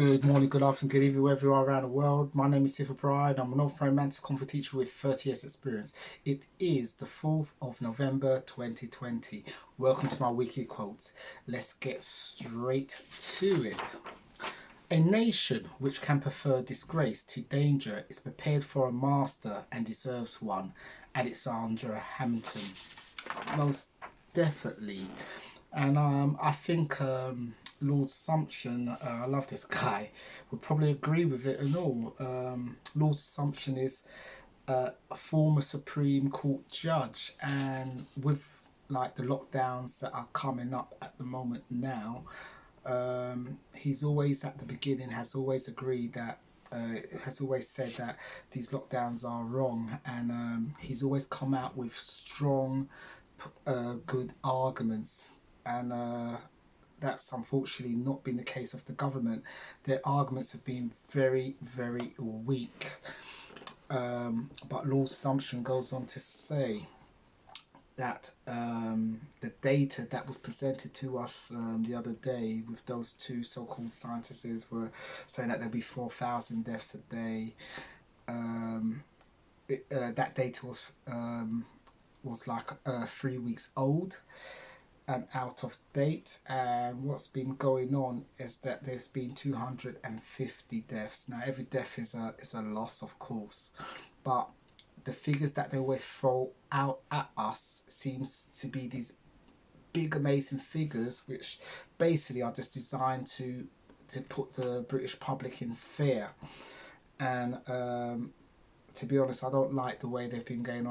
Good morning, good afternoon, good evening, wherever you are around the world. My name is Sifu, Bryan. I'm an overprime Mantis comfort teacher with 30 years experience. It is the 4th of November 2020. Welcome to my weekly quotes. Let's get straight to it. A nation which can prefer disgrace to danger is prepared for a master and deserves one. Alexander Hamilton. Most definitely. And I think Lord Sumption, I love this guy, would probably agree with it and all. Lord Sumption is a former Supreme Court judge, and with like the lockdowns that are coming up at the moment now, he's always at the beginning has always agreed that has always said that these lockdowns are wrong, and he's always come out with strong, good arguments, and that's unfortunately not been the case of the government. Their arguments have been very, very weak. But Lord Sumption goes on to say that the data that was presented to us the other day with those two so-called scientists were saying that there'll be 4,000 deaths a day. That data was like 3 weeks old and out of date, and what's been going on is that there's been 250 deaths. Now every death is a loss, of course, but the figures that they always throw out at us seems to be these big amazing figures which basically are just designed to put the British public in fear. And to be honest, I don't like the way they've been going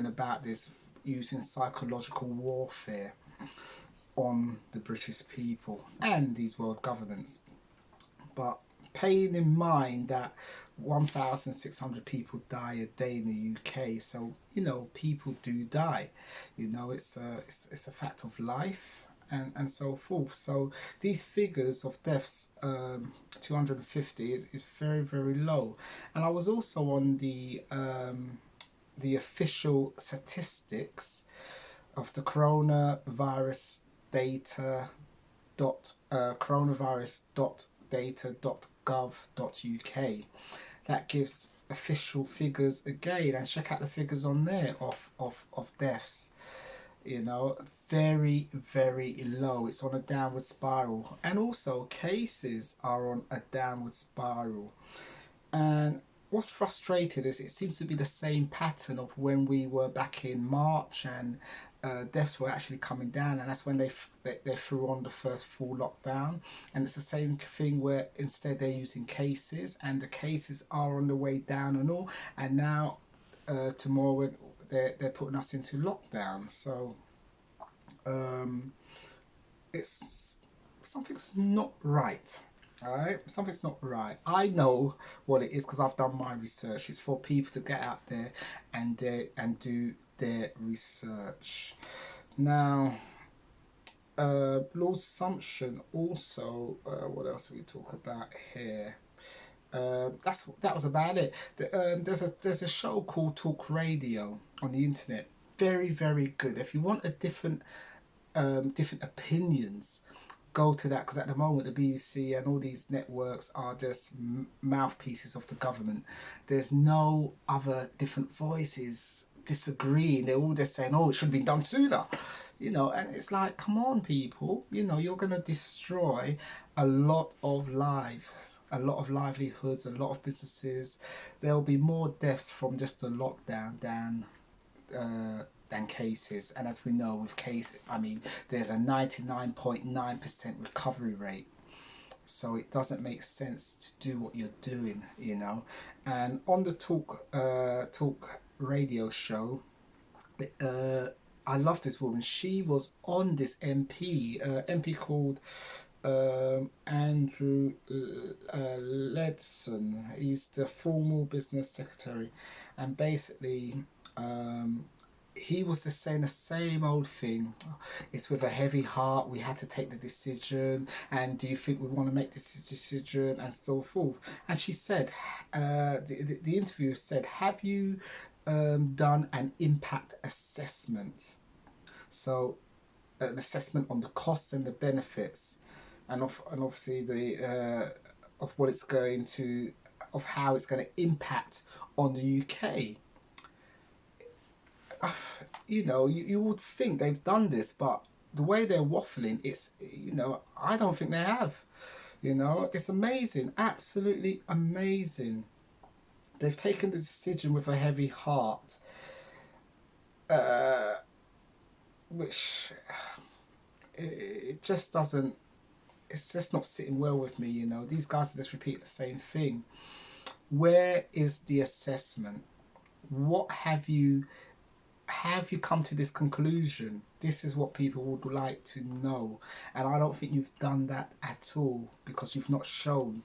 about this, using psychological warfare on the British people and these world governments. But paying in mind that 1,600 people die a day in the UK, so people do die. It's a fact of life. And so forth. So these figures of deaths, 250 is very, very low. And I was also on the official statistics of the coronavirus data coronavirus.data.gov.uk. That gives official figures again, and check out the figures on there of deaths. Very, very low. It's on a downward spiral, and also cases are on a downward spiral. And what's frustrating is it seems to be the same pattern of when we were back in March, and deaths were actually coming down, and that's when they threw on the first full lockdown. And it's the same thing where instead they're using cases, and the cases are on the way down and all, and now tomorrow they're putting us into lockdown. So it's something's not right. All right, something's not right. I know what it is because I've done my research. It's for people to get out there and do their research. Now, Lord Sumption also. What else do we talk about here? That was about it. There's a show called Talk Radio on the internet. Very, very good. If you want a different opinions, go to that, because at the moment the BBC and all these networks are just mouthpieces of the government. There's no other different voices disagreeing. They're all just saying, "Oh, it should have been done sooner," and it's like, come on, people, you're gonna destroy a lot of lives, a lot of livelihoods, a lot of businesses. There'll be more deaths from just the lockdown than cases. And as we know, with cases, there's a 99.9% recovery rate. So it doesn't make sense to do what you're doing, And on the talk radio show, I love this woman. She was on this MP called Andrew Ledson. He's the formal business secretary, and basically he was just saying the same old thing. It's with a heavy heart we had to take the decision, and do you think we want to make this decision, and so forth. And she said, the interviewer said, have you done an impact assessment? So an assessment on the costs and the benefits. and obviously the of what it's going to, of how it's going to impact on the UK. You would think they've done this, but the way they're waffling, I don't think they have. It's amazing, absolutely amazing. They've taken the decision with a heavy heart, uh, which it just doesn't. It's just not sitting well with me. These guys are just repeating the same thing. Where is the assessment? What have you come to this conclusion? This is what people would like to know, and I don't think you've done that at all, because you've not shown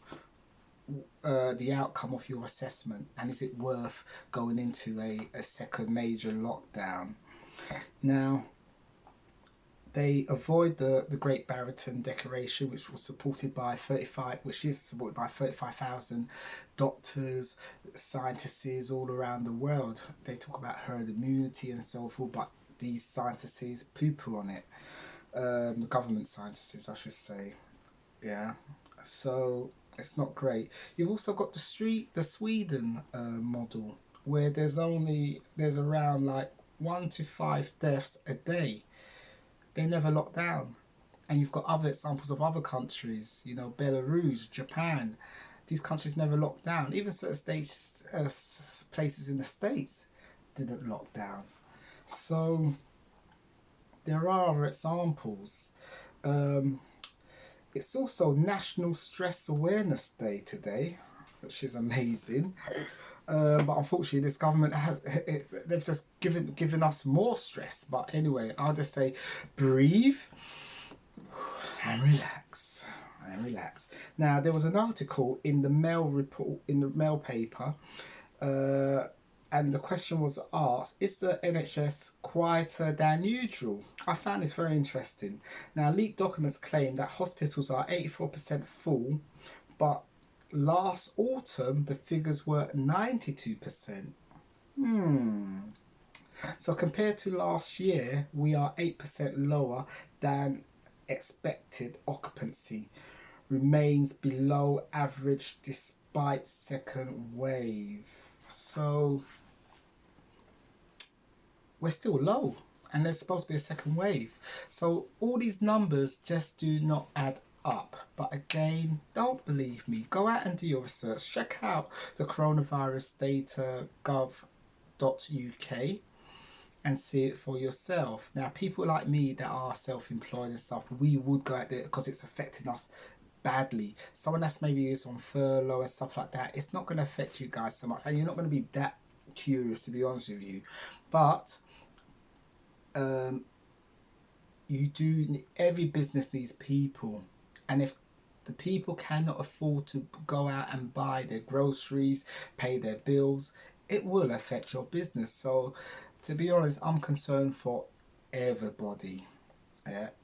the outcome of your assessment, and is it worth going into a second major lockdown. Now, they avoid the Great Barrington Declaration, which was supported by 35,000 doctors, scientists all around the world. They talk about herd immunity and so forth, but these scientists poo-poo on it. The government scientists, I should say. Yeah. So it's not great. You've also got the Sweden model, where there's around like 1 to 5 deaths a day. They never lock down. And you've got other examples of other countries, Belarus, Japan. These countries never locked down. Even certain states, places in the States didn't lock down. So there are other examples. It's also National Stress Awareness Day today, which is amazing. But unfortunately, this government they've just given us more stress. But anyway, I'll just say, breathe and relax. And relax. Now, there was an article in the Mail paper, and the question was asked: is the NHS quieter than usual? I found this very interesting. Now, leaked documents claim that hospitals are 84% full, but last autumn the figures were 92%. So compared to last year, we are 8% lower than expected. Occupancy remains below average despite second wave. So we're still low, and there's supposed to be a second wave. So all these numbers just do not add up. But again, don't believe me. Go out and do your research. Check out the coronavirus data gov.uk and see it for yourself. Now, people like me that are self-employed and stuff, we would go out there because it's affecting us badly. Someone that's maybe is on furlough and stuff like that, it's not going to affect you guys so much, and you're not going to be that curious, to be honest with you. But every business needs people, and if the people cannot afford to go out and buy their groceries, pay their bills, it will affect your business. So to be honest, I'm concerned for everybody.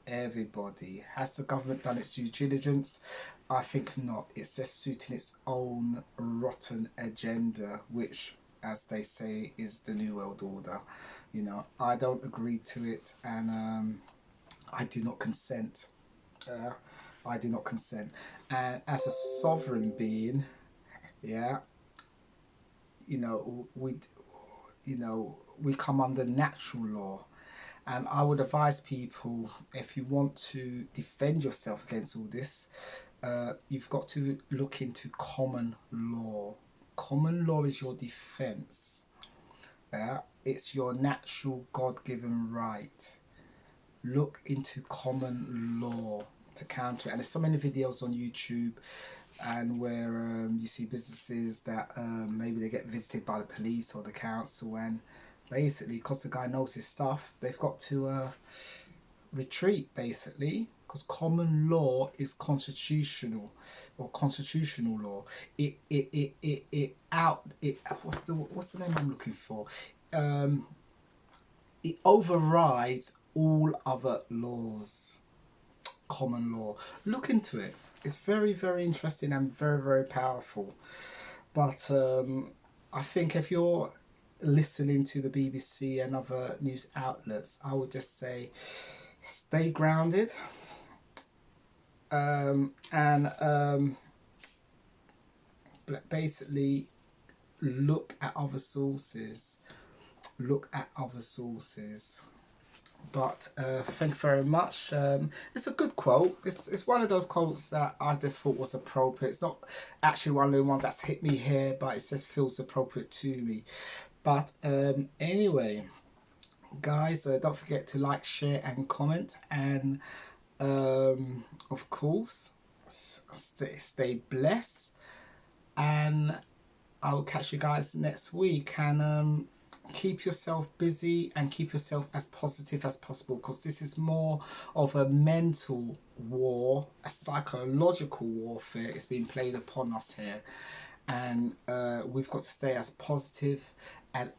Everybody. Has the government done its due diligence? I think not. It's just suiting its own rotten agenda, which, as they say, is the New World Order. I don't agree to it, and I do not consent. I do not consent. And as a sovereign being, yeah, we we come under natural law. And I would advise people, if you want to defend yourself against all this, you've got to look into common law. Common law is your defense. It's your natural God-given right. Look into common law to counter it. And there's so many videos on YouTube, and where you see businesses that maybe they get visited by the police or the council, and basically, because the guy knows his stuff, they've got to retreat, basically, because common law is constitutional, or constitutional law. What's the name I'm looking for? It overrides all other laws. Common law. Look into it. It's very, very interesting and very, very powerful. But I think if you're listening to the BBC and other news outlets, I would just say stay grounded, And basically look at other sources. Look at other sources. But thank you very much. It's a good quote. It's one of those quotes that I just thought was appropriate. It's not actually one of the ones that's hit me here, but it just feels appropriate to me. But anyway, guys, don't forget to like, share, and comment. And of course, stay blessed. And I'll catch you guys next week. And keep yourself busy and keep yourself as positive as possible, because this is more of a mental war, a psychological warfare. It's been played upon us here, and we've got to stay as positive and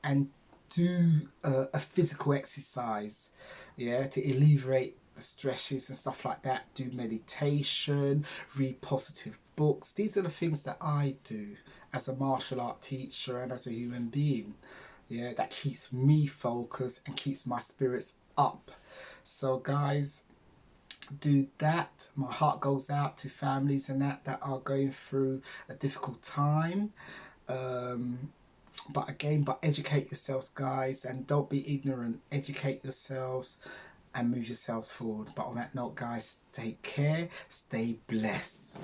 and do a physical exercise, yeah, to alleviate the stresses and stuff like that. Do meditation, read positive books. These are the things that I do as a martial art teacher and as a human being, yeah, that keeps me focused and keeps my spirits up. So guys, do that. My heart goes out to families and that are going through a difficult time. um but educate yourselves, guys, and don't be ignorant. Educate yourselves and move yourselves forward. But on that note, guys, take care, stay blessed.